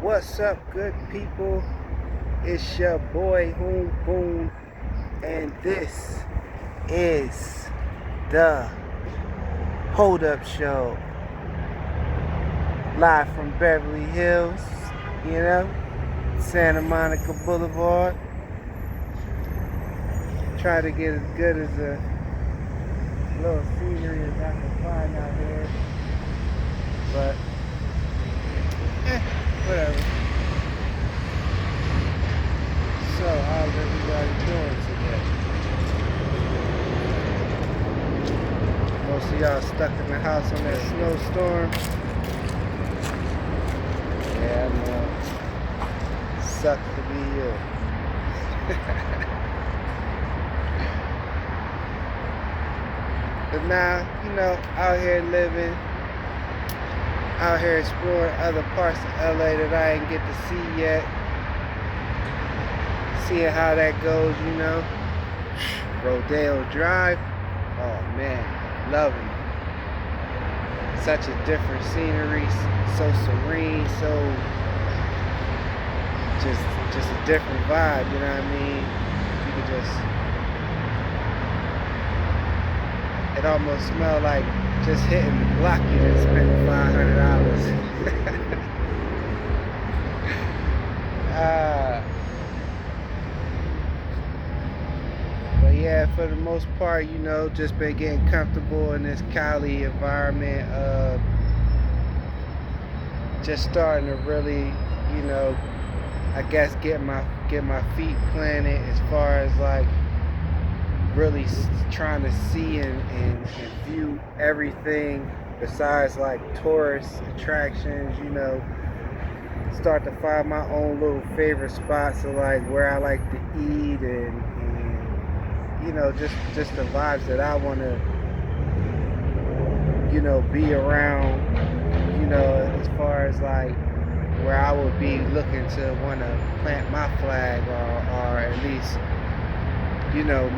What's up, good people? It's your boy Home Boom, and this is the Hold Up Show, live from Beverly Hills, Santa Monica Boulevard. Try to get as good as a little scenery as I can find out here, but whatever. So, how's everybody doing today? Most of y'all stuck in the house on that snowstorm. Yeah, I know. Sucks to be you. But now, out here living, out here exploring other parts of LA that I didn't get to see yet. Seeing how that goes, Rodeo Drive. Oh man, loving it. Such a different scenery, so serene, so just a different vibe, you know what I mean? You could it almost smelled like just hitting the block you just spent $500. But yeah, for the most part, just been getting comfortable in this Cali environment. Just starting to really, I guess get my feet planted as far as like really trying to see and view everything besides like tourist attractions, start to find my own little favorite spots of like where I like to eat and just the vibes that I want to be around, as far as like where I would be looking to want to plant my flag or at least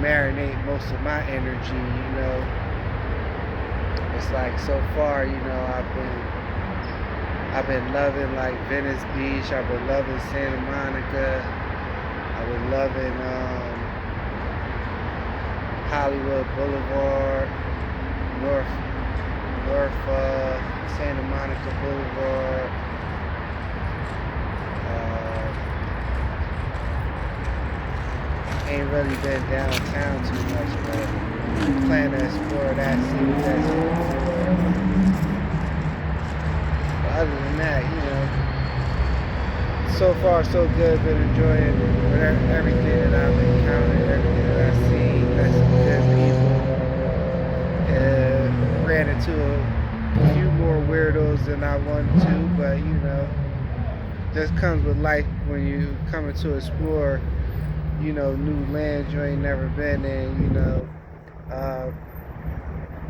marinate most of my energy. It's like so far, I've been loving like Venice Beach. I've been loving Santa Monica. I've been loving Hollywood Boulevard, North Santa Monica Boulevard. Ain't really been downtown too much, but plan to explore that, see what that's for. But other than that, so far so good. Been enjoying everything that I've encountered, everything that I've seen. Met some good people. Ran into a few more weirdos than I wanted to, but just comes with life when you coming to explore. New lands you ain't never been in,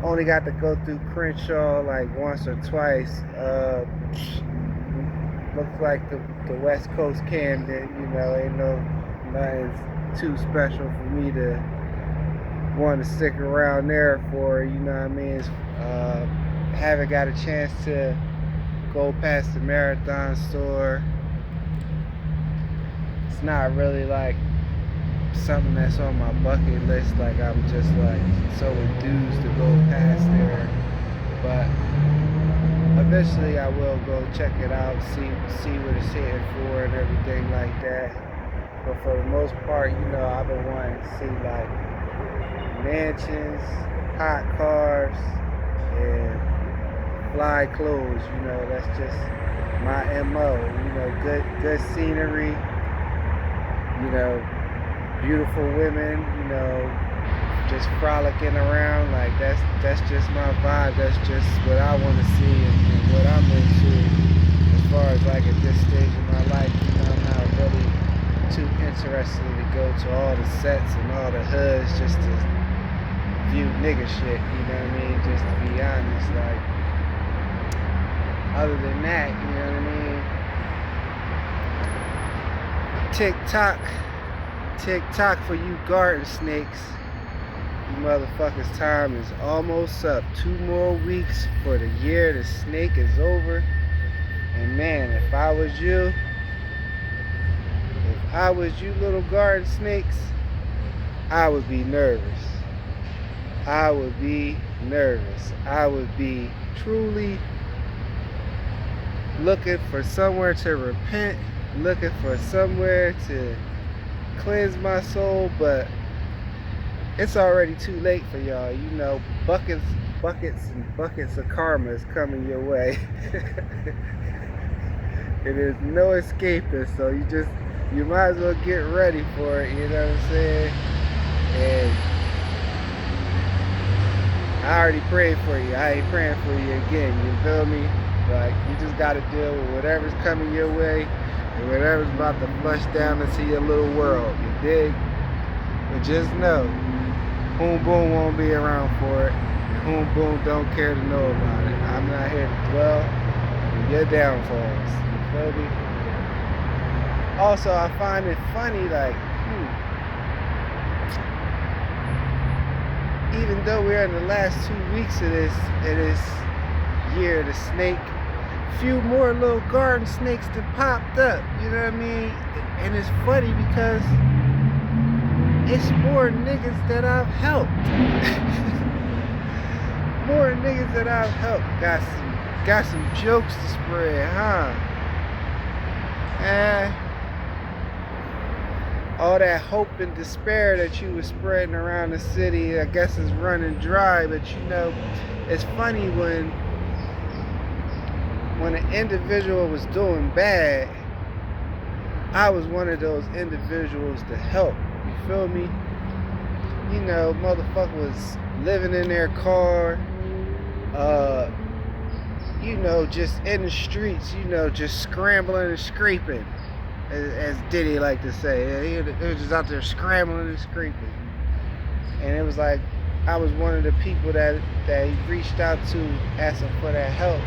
only got to go through Crenshaw like once or twice. Looks like the West Coast Camden, ain't nothing too special for me to want to stick around there for, you know what I mean? Haven't got a chance to go past the Marathon store. It's not really like something that's on my bucket list, like I'm just like so enthused to go past there, but eventually I will go check it out, see what it's hitting for and everything like that. But for the most part, I've been wanting to see like mansions, hot cars, and fly clothes. That's just my MO. Good scenery, beautiful women, just frolicking around. Like that's just my vibe. That's just what I want to see and what I'm into. As far as like at this stage of my life, I'm not really too interested to go to all the sets and all the hoods just to view nigga shit. You know what I mean? Just to be honest, like other than that, you know what I mean? TikTok for you garden snakes. You motherfuckers' time is almost up. 2 more weeks for the year. The snake is over. And man, if I was you, I was you little garden snakes, I would be nervous. I would be nervous. I would be truly looking for somewhere to repent, looking for somewhere to cleanse my soul, but it's already too late for y'all. You know, buckets and buckets of karma is coming your way. And there's no escaping, so you might as well get ready for it, you know what I'm saying? And I already prayed for you. I ain't praying for you again, you feel me? Like, you just gotta deal with whatever's coming your way and whatever's about to flush down into your little world, you dig? But just know, Boom Boom won't be around for it, and Boom Boom don't care to know about it. I'm not here to dwell on your downfalls, you feel me? Also, I find it funny, like, even though we're in the last 2 weeks of this year of the snake, few more little garden snakes that popped up, you know what I mean? And it's funny because it's more niggas that I've helped. More niggas that I've helped. Got some jokes to spread, huh? All that hope and despair that you was spreading around the city, I guess is running dry. But you know, it's funny when an individual was doing bad, I was one of those individuals to help. You feel me? You know, motherfucker was living in their car, you know, just in the streets, you know, just scrambling and scraping, as Diddy like to say. He was just out there scrambling and scraping. And it was like, I was one of the people that he reached out to asking for that help.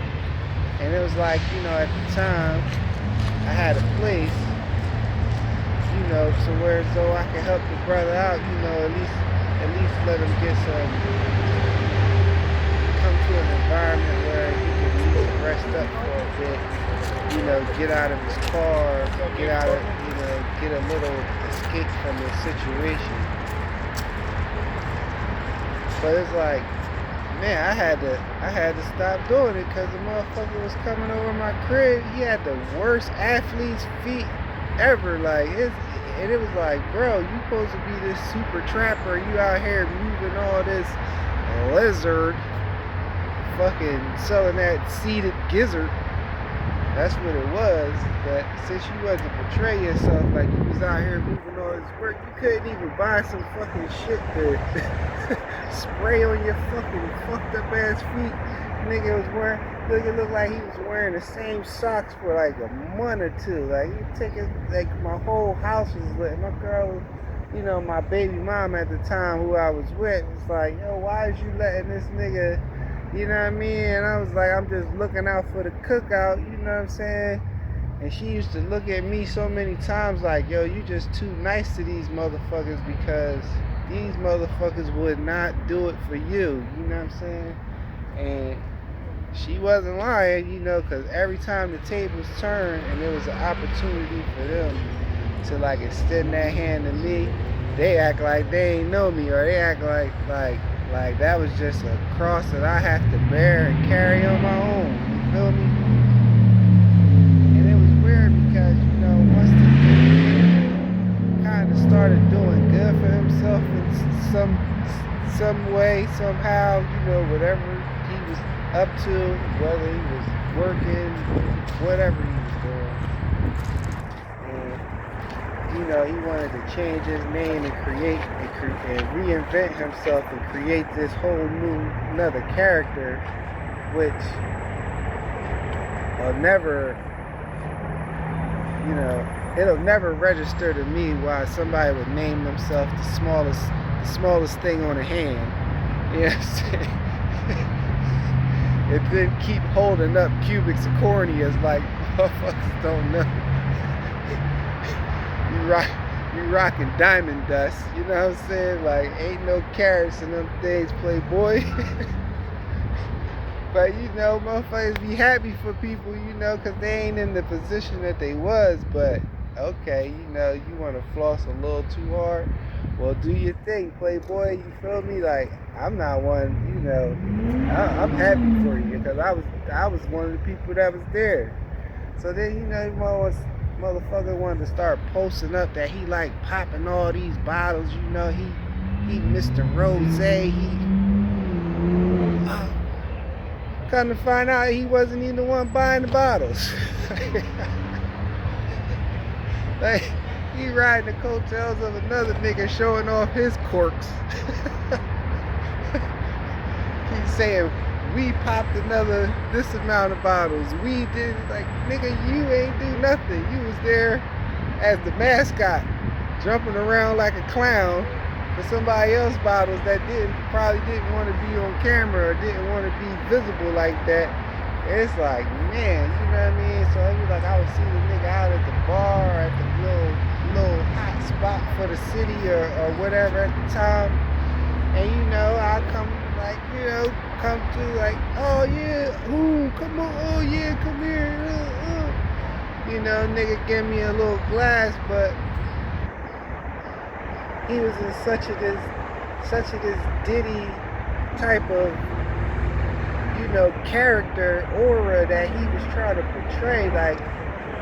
And it was like, you know, at the time, I had a place, you know, to where so I could help the brother out, you know, at least let him get come to an environment where he can at least rest up for a bit, you know, get out of his car, get a little escape from the situation. But it's like, man, I had to stop doing it because the motherfucker was coming over my crib. He had the worst athlete's feet ever. Like, and it was like, bro, you supposed to be this super trapper. You out here moving all this lizard, fucking selling that seeded gizzard. That's what it was. But since you wasn't portray yourself like you was out here moving all this work, you couldn't even buy some fucking shit to spray on your fucking fucked up ass feet. Nigga was wearing, it looked like he was wearing the same socks for like a month or two. Like, you take it, like my whole house was lit. My girl, you know, my baby mom at the time who I was with was like, yo, why is you letting this nigga, you know what I mean? And I was like, I'm just looking out for the cookout, you know what I'm saying? And she used to look at me so many times like, yo, you just too nice to these motherfuckers because these motherfuckers would not do it for you, you know what I'm saying? And she wasn't lying, you know, because every time the tables turned and there was an opportunity for them to like extend that hand to me, they act like they ain't know me, or they act like that was just a cross that I have to bear and carry on my own. You feel me? And it was weird because, you know, once the nigga kind of started doing good for himself in some way, somehow, you know, whatever he was up to, whether he was working, whatever he was doing. And, you know, he wanted to change his name and create and reinvent himself and create this whole another character, which will never, you know, it'll never register to me why somebody would name themselves the smallest thing on a hand. You know what I'm saying? And then keep holding up cubic zirconia like motherfuckers don't know. You rocking diamond dust, you know what I'm saying? Like, ain't no carrots in them things, playboy. But, you know, motherfuckers be happy for people, you know, because they ain't in the position that they was. But okay, you want to floss a little too hard. Well, do your thing, Playboy. You feel me? Like I'm not one. I'm happy for you because I was one of the people that was there. So then motherfucker wanted to start posting up that he like popping all these bottles. He Mr. Rose. Come to find out he wasn't even the one buying the bottles. Like he riding the coattails of another nigga showing off his corks. He's saying we popped another this amount of bottles. We did like nigga, you ain't do nothing. You was there as the mascot, jumping around like a clown for somebody else's bottles that probably didn't want to be on camera or didn't want to be visible like that. And it's like, man, you know what I mean? So it was like I would see the nigga out at the bar, at the little hot spot for the city or whatever at the time. And I come to like, oh yeah, ooh, come on, oh yeah, come here, nigga give me a little glass, but he was in such a this ditty type of character aura that he was trying to portray. Like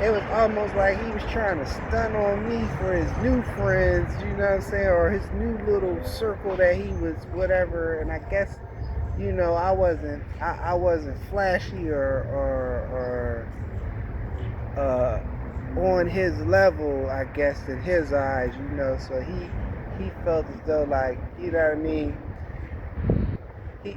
it was almost like he was trying to stun on me for his new friends, you know what I'm saying, or his new little circle that he was whatever. And I guess I wasn't flashy or on his level, I guess, in his eyes, so he felt as though, like, you know what I mean,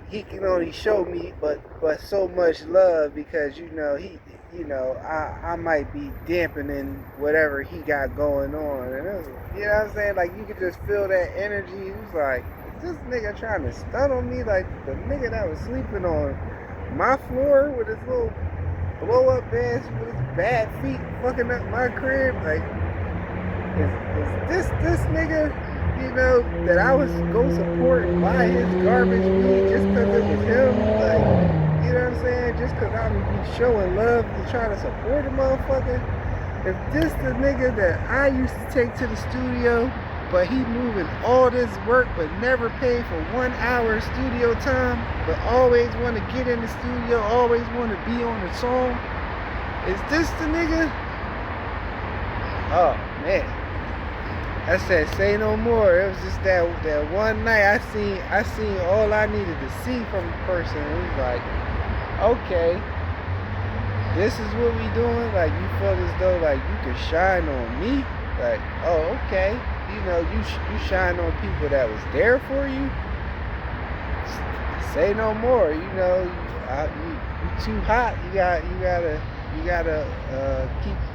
he can only show me but so much love because I might be dampening whatever he got going on. And it was, you know what I'm saying, like you could just feel that energy. It was like, is this nigga trying to stun on me? Like the nigga that was sleeping on my floor with his little blow up ass with his bad feet fucking up my crib. Like is this nigga that I was go support and buy his garbage weed just because it was him? Like, you know what I'm saying? Just because I would be showing love and trying to support a motherfucker. If this the nigga that I used to take to the studio, but he moving all this work but never paid for 1 hour studio time, but always want to get in the studio, always want to be on the song. Is this the nigga? Oh, man. I said, say no more. It was just that one night I seen all I needed to see from the person. It was like, okay, this is what we doing. Like you feel as though like you can shine on me. Like, oh, okay. You shine on people that was there for you. Say no more. You too hot. You gotta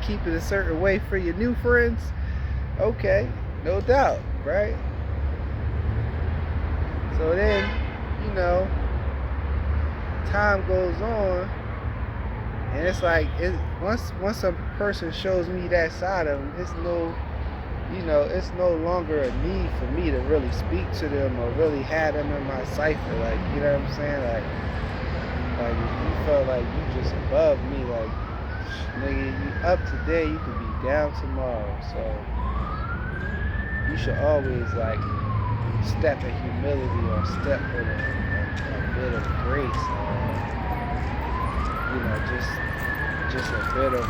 keep it a certain way for your new friends. Okay, no doubt, right? So then, time goes on, and it's like once a person shows me that side of them, it's no longer a need for me to really speak to them or really have them in my cipher. Like, you know what I'm saying? Like if you felt like you just above me, like nigga, you up today, you could be down tomorrow. So you should always like step in humility or step with a bit of grace, just a bit of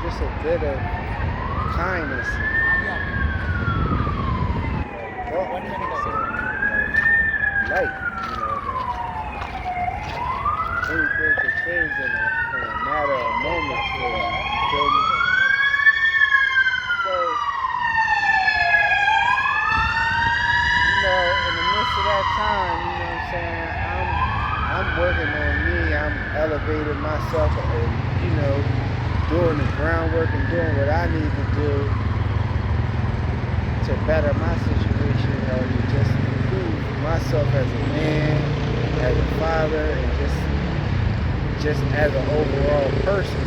just a bit of kindness. Light, anything could change in a matter of moments for you. Feel me? So, in the midst of that time, you know what I'm saying, I'm working on me, I'm elevating myself and, doing the groundwork and doing what I need to do to better my situation or to just improve myself as a man, as a father, and just as an overall person,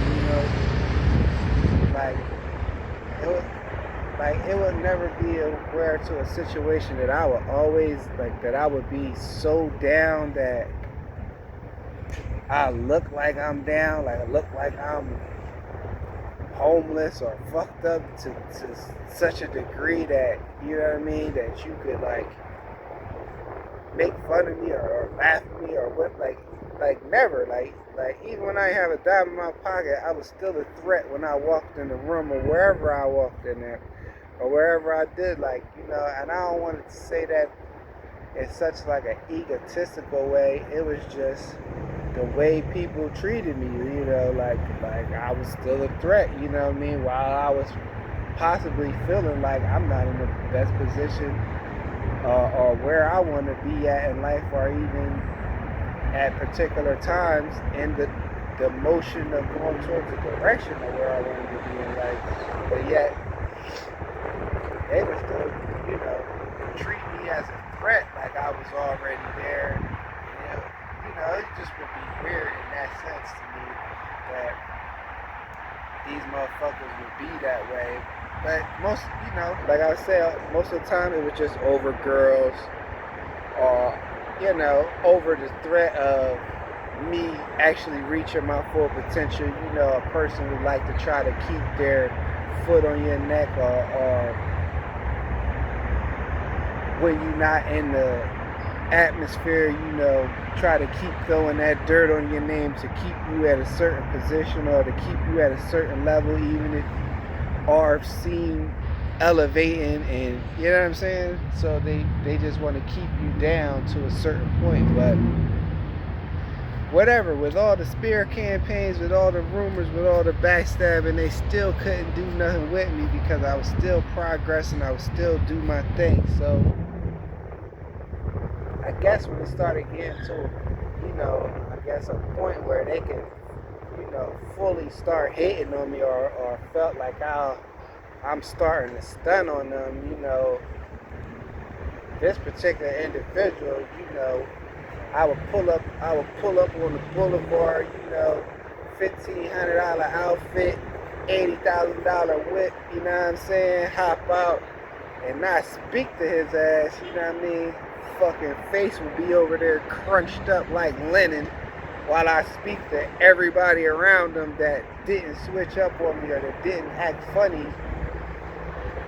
it would never be aware to a situation that I would always that I would be so down that I look like I'm down, like I look like I'm homeless or fucked up to such a degree that, you know what I mean, that you could like make fun of me or laugh at me or what, like never, like even when I have a dime in my pocket, I was still a threat when I walked in the room or wherever I walked in there or wherever I did, like, you know. And I don't want to say that in such like an egotistical way. It was just the way people treated me, you know, like I was still a threat, you know what I mean, while I was possibly feeling like I'm not in the best position or where I want to be at in life, or even at particular times in the motion of going towards the direction of where I wanted to be in life. But yet, they would still, you know, treat me as a threat, like I was already there. You know, it just would be weird in that sense to me that these motherfuckers would be that way. But most, you know, like I said, most of the time it was just over girls or, you know, over the threat of me actually reaching my full potential. You know, a person would like to try to keep their foot on your neck, or when you're not in the atmosphere, you know, try to keep throwing that dirt on your name to keep you at a certain position or to keep you at a certain level, even if you are seen elevating, and you know what I'm saying? So they just want to keep you down to a certain point. But whatever, with all the spear campaigns, with all the rumors, with all the backstabbing, they still couldn't do nothing with me because I was still progressing, I was still doing my thing. So I guess when it started getting to, you know, I guess a point where they could, you know, fully start hating on me, or felt like I'm starting to stun on them, you know, this particular individual, you know, I would pull up on the boulevard, you know, $1,500 outfit, $80,000 whip, you know what I'm saying, hop out and not speak to his ass, you know what I mean? Fucking face would be over there crunched up like linen while I speak to everybody around them that didn't switch up on me or that didn't act funny,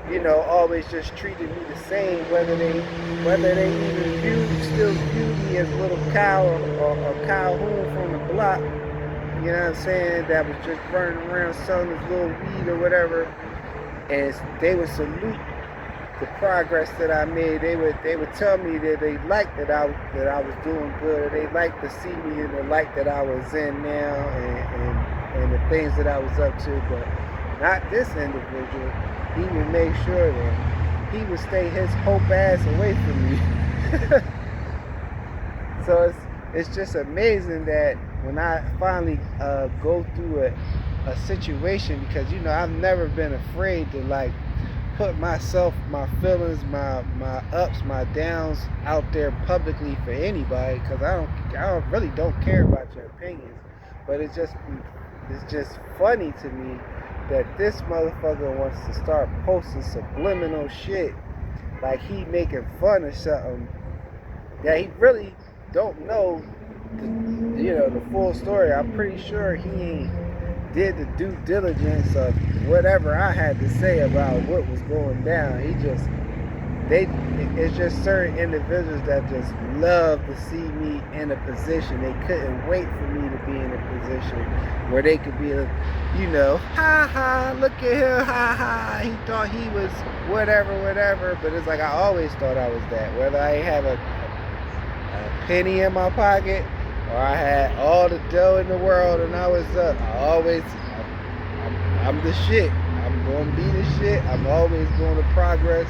you know, always just treated me the same, whether they even still viewed me as a little cow or Calhoun from the block, you know what I'm saying, that was just running around selling his little weed or whatever, and they would salute the progress that I made. They would tell me that they liked that I was doing good, or they liked to see me in the light that I was in now, and the things that I was up to. But not this individual. He would make sure that he would stay his hope ass away from me. So it's just amazing that when I finally go through a situation, because, you know, I've never been afraid to like put myself, my feelings, my ups, my downs out there publicly for anybody, because I really don't care about your opinions. But it's just funny to me that this motherfucker wants to start posting subliminal shit like he making fun of something that he really don't know the full story. I'm pretty sure he ain't did the due diligence of whatever I had to say about what was going down. It's just certain individuals that just love to see me in a position. They couldn't wait for me to be in a position where they could be, you know, ha ha, look at him, ha ha, he thought he was whatever, but it's like I always thought I was that. Whether I have a penny in my pocket or I had all the dough in the world and I was up, I'm the shit. I'm going to be the shit. I'm always going to progress.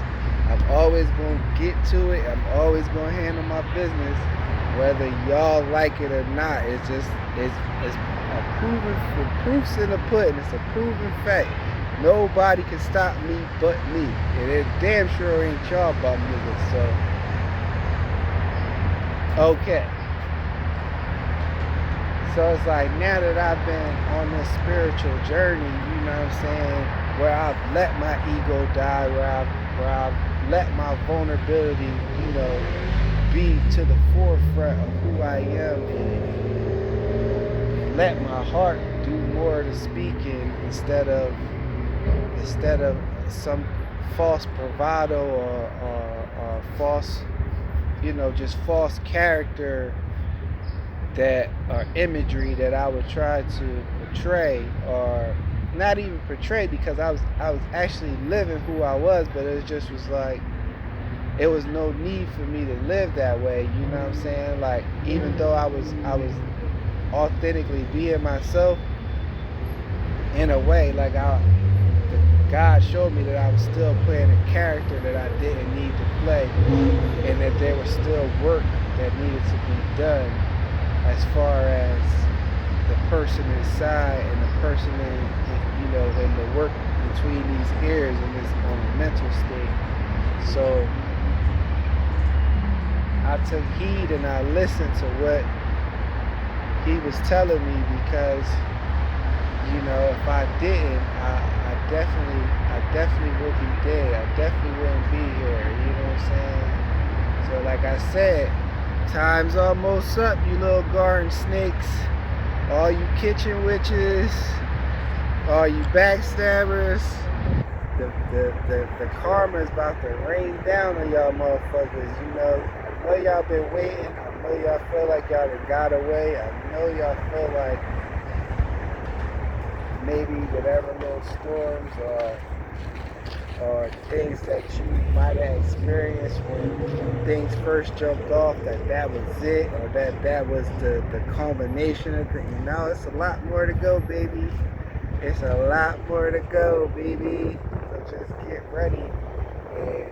I'm always going to get to it. I'm always going to handle my business, whether y'all like it or not. It's a proven, the proof's in the pudding. It's a proven fact. Nobody can stop me but me. And it damn sure ain't y'all about niggas. So, okay. So it's like, now that I've been on this spiritual journey, you know what I'm saying, where I've let my ego die, where I've let my vulnerability, you know, be to the forefront of who I am, let my heart do more of the speaking instead of some false bravado or false, just false character that or imagery that I would try to portray, or not even portray, because I was actually living who I was, but it just was like it was no need for me to live that way. You know what I'm saying? Like, even though I was authentically being myself in a way, like God showed me that I was still playing a character that I didn't need to play, and that there was still work that needed to be done as far as the person inside and the person in the work between these ears and this on the mental state. So I took heed and I listened to what he was telling me, because if I didn't, I definitely would be dead. I definitely wouldn't be here. You know what I'm saying? So, like I said, time's almost up, you little garden snakes. All you kitchen witches, all you backstabbers. The karma is about to rain down on y'all motherfuckers. I know y'all been waiting. I know y'all feel like y'all done got away. I know y'all feel like maybe whatever little storms or things that you might have experienced when things first jumped off, that was it, or that was the culmination of things. No, it's a lot more to go, baby. It's a lot more to go, baby. So just get ready and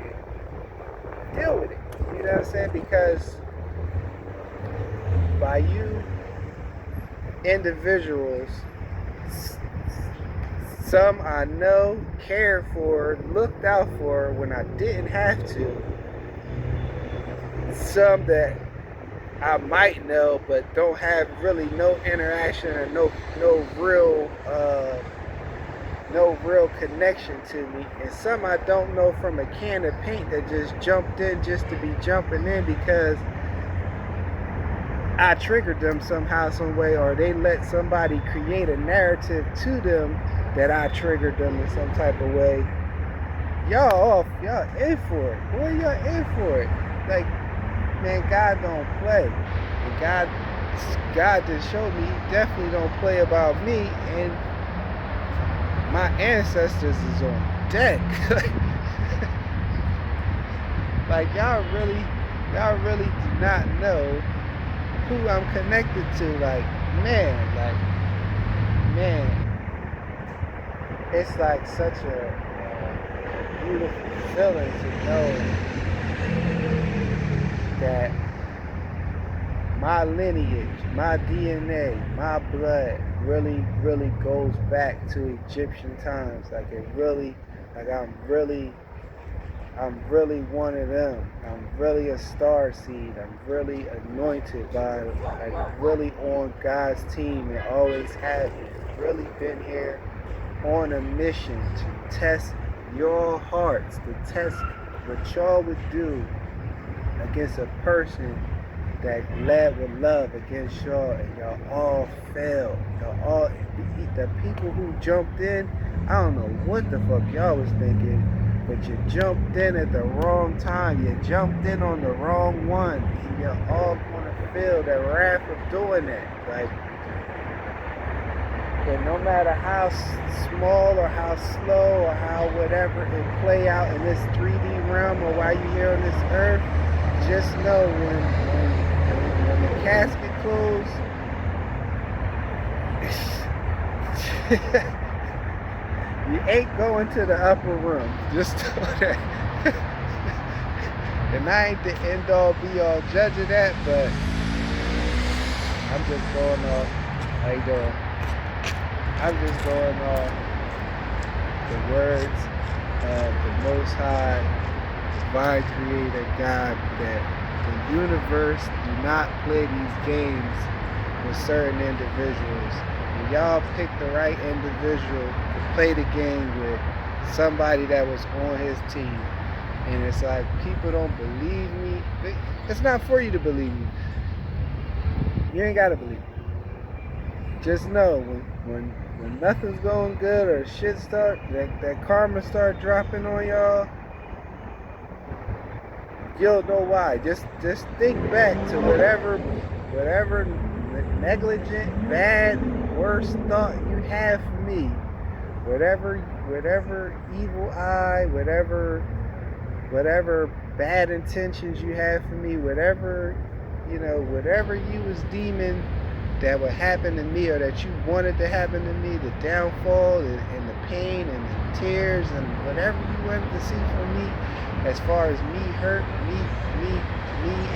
deal with it. You know what I'm saying? Because by you individuals, some I know, cared for, looked out for when I didn't have to. Some that I might know but don't have really no interaction or no real connection to me. And some I don't know from a can of paint that just jumped in just to be jumping in because I triggered them somehow, some way, or they let somebody create a narrative to them that I triggered them in some type of way. Y'all in for it. Boy, y'all in for it. Like, man, God don't play. And God just showed me he definitely don't play about me, and my ancestors is on deck. Like, y'all really do not know who I'm connected to. Like, man, it's like such a beautiful feeling to know that my lineage, my DNA, my blood really goes back to Egyptian times. Like, I'm really one of them. I'm really a star seed. I'm really anointed by, like, really on God's team and always have been. Really been here on a mission to test your hearts, to test what y'all would do against a person that led with love against y'all, and y'all all failed. The people who jumped in, I don't know what the fuck y'all was thinking, but you jumped in at the wrong time. You jumped in on the wrong one, and you're all gonna feel the wrath of doing that. Like, and no matter how small or how slow or how whatever it play out in this 3D realm or while you're here on this earth, just know when the casket closed, you ain't going to the upper room. Just know that. And I ain't the end all be all judge of that, but I'm just going off. How you doing? I'm just going off the words of the Most High, Divine Creator God, that the universe do not play these games with certain individuals. And y'all pick the right individual to play the game with, somebody that was on his team. And it's like, people don't believe me. It's not for you to believe me. You ain't gotta believe me. just know when nothing's going good or shit start that karma start dropping on y'all, you'll know why. Just think back to whatever negligent, bad, worst thought you have for me, whatever evil eye, whatever bad intentions you have for me, whatever you was deeming that would happen to me or that you wanted to happen to me, the downfall and the pain and the tears and whatever you wanted to see from me, as far as me hurt, me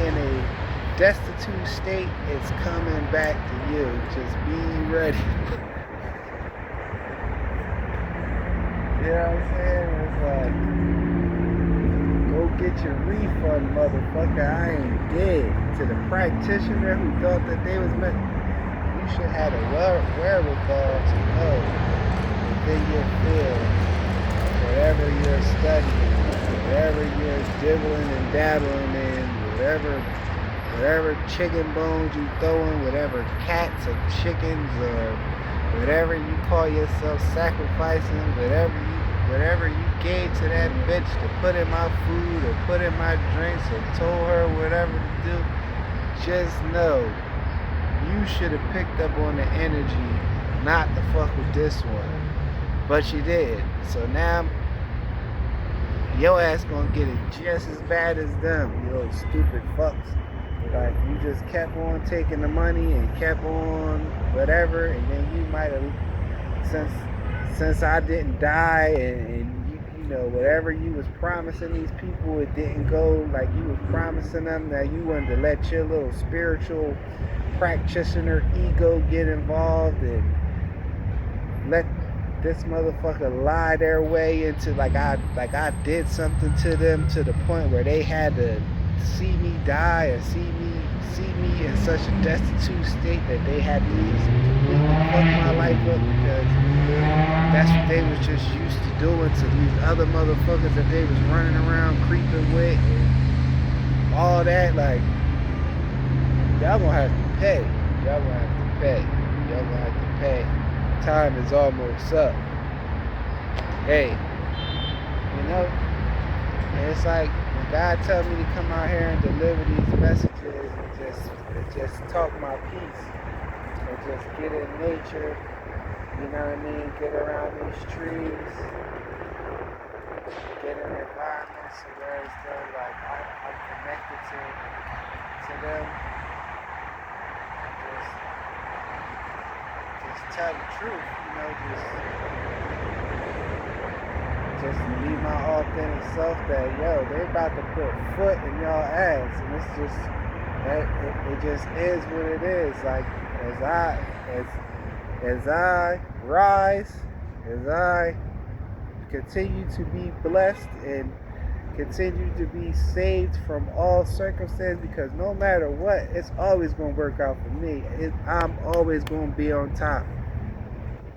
in a destitute state, it's coming back to you. Just be ready. You know what I'm saying? It's like, go get your refund, motherfucker. I ain't dead. To the practitioner who thought that they was meant, you should have a wherewithal to know within your field, whatever you're studying, whatever you're dibbling and dabbling in, whatever chicken bones you throwing, whatever cats or chickens or whatever you call yourself sacrificing, whatever you gave to that bitch to put in my food or put in my drinks or told her whatever to do, just know you should have picked up on the energy not to fuck with this one, but you did. So now your ass gonna get it just as bad as them, you little stupid fucks. Like, you just kept on taking the money and kept on whatever, and then you might have, since I didn't die and you know whatever you was promising these people, it didn't go like you was promising them, that you wanted to let your little spiritual practitioner ego get involved and let this motherfucker lie their way into like I did something to them to the point where they had to see me die or see me in such a destitute state that they had to just completely fuck my life up, because that's what they was just used to doing to these other motherfuckers that they was running around creeping with and all that. Like, y'all gonna have to pay. Y'all gonna have to pay. Y'all gonna have to pay. Time is almost up. Hey, you know, it's like when God tells me to come out here and deliver these messages and just talk my piece and just get in nature, you know what I mean, get around these trees, get in environments where it's still like I'm connected to them. Just tell the truth, you know, just be my authentic self, that yo, they about to put foot in y'all ass, and it's just it just is what it is. Like, as I rise, as I continue to be blessed and continue to be saved from all circumstances, because no matter what, it's always going to work out for me. I'm always going to be on top.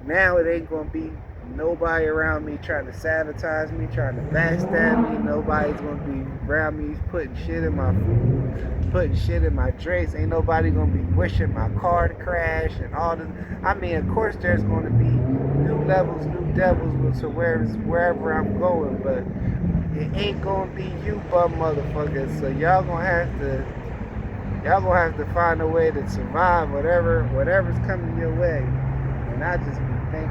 Now it ain't going to be nobody around me trying to sabotage me, trying to backstab me. Nobody's going to be around me putting shit in my food, putting shit in my drinks. Ain't nobody going to be wishing my car to crash and all this. I mean, of course there's going to be new levels, new devils to wherever I'm going, but it ain't gonna be you bum motherfuckers. So y'all gonna have to find a way to survive whatever's coming your way. And I just thank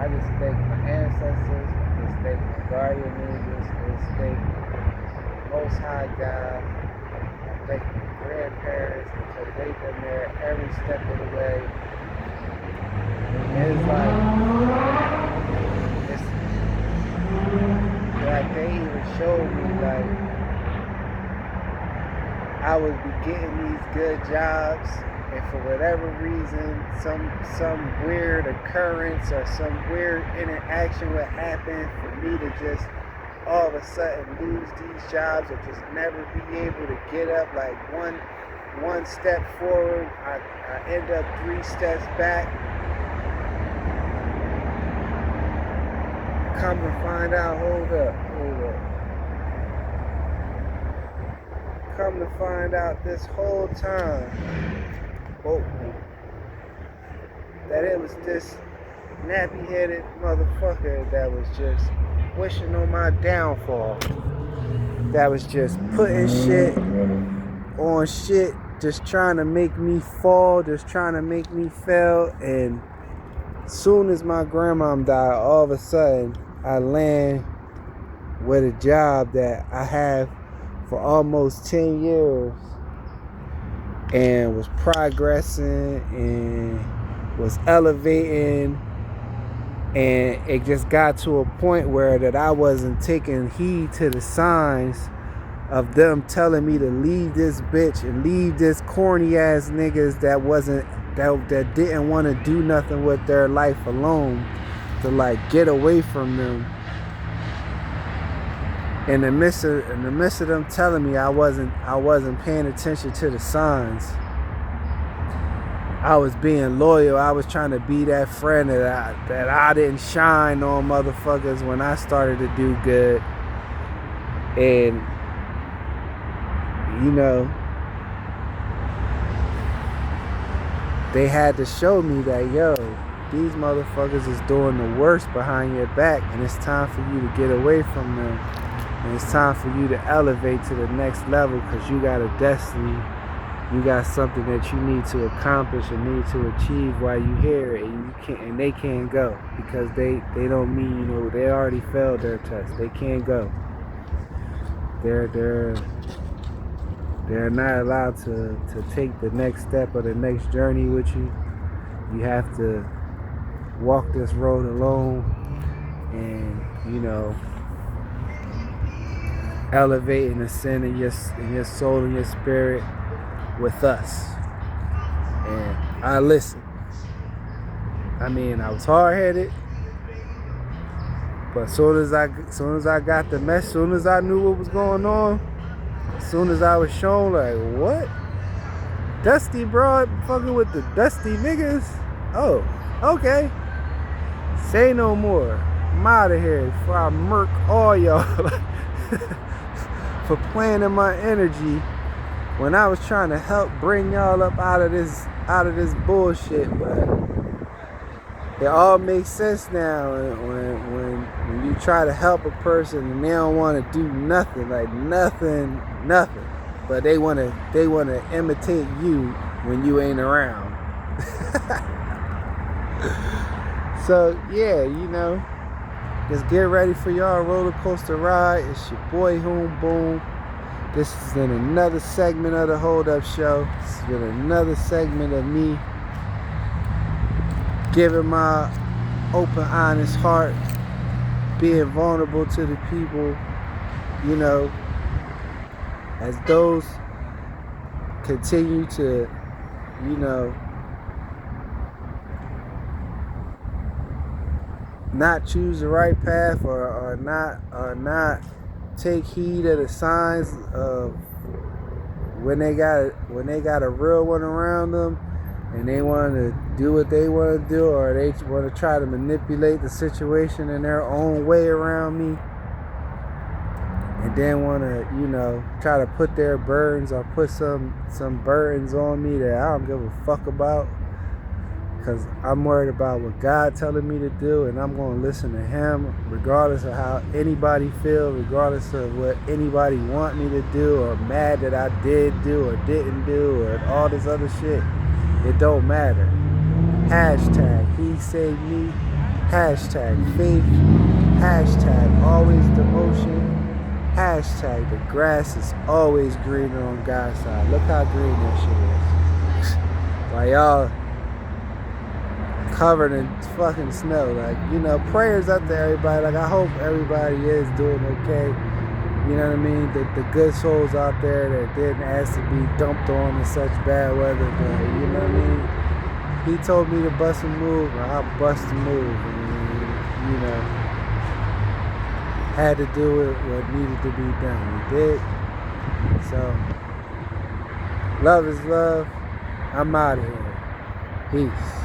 my ancestors, just thank my guardian angels, just thank Most High God, I thank my grandparents, because they've been there every step of the way. And it's like they even showed me, like, I would be getting these good jobs, and for whatever reason, some weird occurrence or some weird interaction would happen for me to just all of a sudden lose these jobs, or just never be able to get up like one step forward. I end up 3 steps back. Come to find out, hold up. Come to find out, this whole time, that it was this nappy-headed motherfucker that was just wishing on my downfall. That was just putting shit on shit, just trying to make me fall, just trying to make me fail. And soon as my grandmom died, all of a sudden I land with a job that I have for almost 10 years and was progressing and was elevating, and it just got to a point where that I wasn't taking heed to the signs of them telling me to leave this bitch and leave this corny ass niggas that didn't want to do nothing with their life alone, to like get away from them. In the midst of them telling me I wasn't paying attention to the signs, I was being loyal. I was trying to be that friend that I didn't shine on motherfuckers when I started to do good. And you know, they had to show me that, yo, these motherfuckers is doing the worst behind your back, and it's time for you to get away from them. And it's time for you to elevate to the next level, because you got a destiny. You got something that you need to accomplish and need to achieve while you here, and you can't, and they can't go because they don't mean, you know, they already failed their test. They can't go. They're not allowed to take the next step or the next journey with you. You have to walk this road alone, and you know, elevate and ascend in your soul and your spirit with us. And I listened. I mean, I was hard-headed, but soon as I got the mess, soon as I knew what was going on, as soon as I was shown, like, what? Dusty broad fucking with the dusty niggas? Oh, okay. Say no more. I'm out of here before I murk all y'all for playing in my energy when I was trying to help bring y'all up out of this bullshit. But it all makes sense now when you try to help a person and they don't want to do nothing, like nothing, but they want to imitate you when you ain't around. So yeah, you know, just get ready for y'all roller coaster ride. It's your boy Hoom Boom. This has been another segment of the Hold Up Show. This has been another segment of me giving my open, honest heart, being vulnerable to the people, you know, as those continue to, you know, not choose the right path or not take heed of the signs of when they got a real one around them and they want to do what they want to do, or they want to try to manipulate the situation in their own way around me, and then want to, you know, try to put their burdens or put some burdens on me that I don't give a fuck about, because I'm worried about what God telling me to do, and I'm going to listen to him regardless of how anybody feel, regardless of what anybody want me to do, or mad that I did do or didn't do, or all this other shit. It don't matter. Hashtag he saved me. Hashtag faith. Hashtag always devotion. Hashtag the grass is always greener on God's side. Look how green that shit is. While y'all covered in fucking snow. Like, you know, prayers up to everybody. Like, I hope everybody is doing okay. You know what I mean? The good souls out there that didn't ask to be dumped on in such bad weather. But, you know what I mean? He told me to bust a move, and I bust a move. And, you know, had to do it what needed to be done. We did. So, love is love. I'm out of here. Peace.